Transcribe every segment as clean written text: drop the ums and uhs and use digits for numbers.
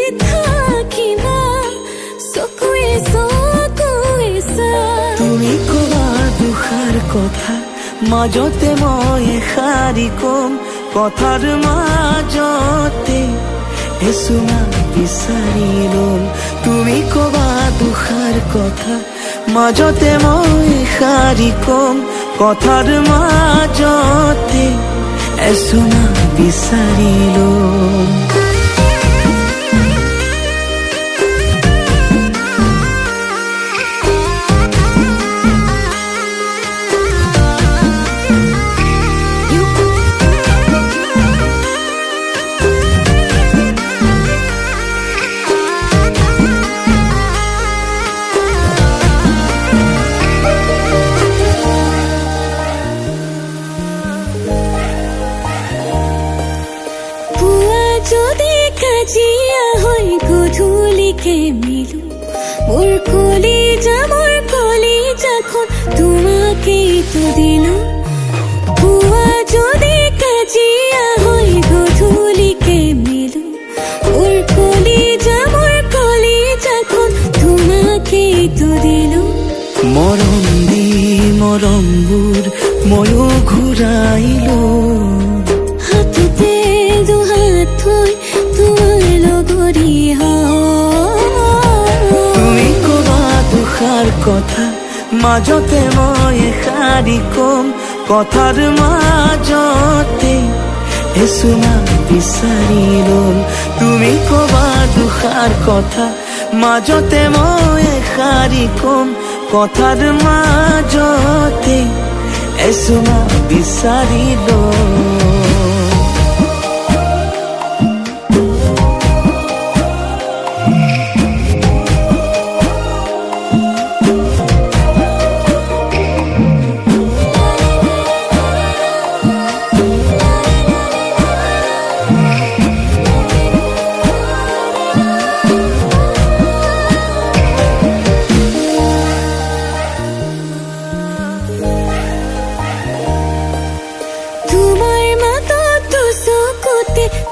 যদি থাকি না তুমি কবা দুখাৰ কথা মাজতে মই এষাৰি কম কথাৰ মাজতে এচুমা বিচাৰি লম তুমি কবা দুখাৰ কথা মাজতে মই এষাৰি কম কথাৰ মাজতে এচুমা বিচাৰি লম যদি কাজিয়া হয় গধূলিকে মিলো মোৰ কলিজাখন তোমাকেই তো দিলো পুৱা যদি কাজিয়া হয় গধূলিকে মিলো মোৰ কলিজাখন তোমাকেই তো দিলো মৰম দি মৰমবোৰ ময়ো ঘূৰাইলো হাততে দুহাত থৈ তোমাৰ লগৰী তুমি কবা দুখাৰ কথা মাজতে মই এষাৰি কম কথাৰ মাজতে এচুমা বিচাৰি লম তুমি কবা দুখাৰ কথা মাজতে মই এষাৰি কম কথাৰ মাজতে এচুমা বিচাৰি লম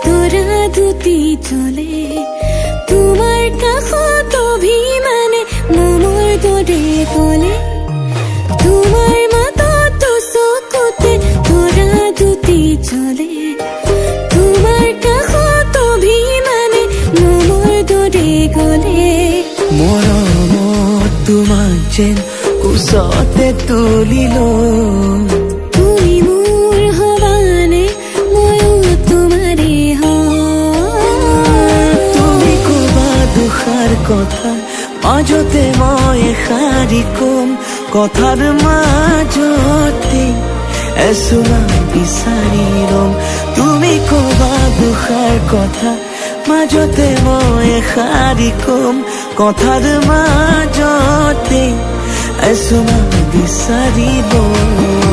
তোরা দুটি চলে তোমাৰ কাষত অভিমানে মমৰ দৰে গলে তোমাৰ মাতত চকুতে তোৰা দুটি চলে তোমাৰ কাষত অভিমানে মমৰ দৰে গলে মৰমত তোমাক যেন কোচতে তুলিলো কথা মাজতে মই এষাৰি কম কথাৰ মাজতে এচুমা বিচাৰি লম তুমি কবা দুখাৰ কথা মাজতে মই এষাৰি কম কথাৰ মাজতে এচুমা বিচাৰি লম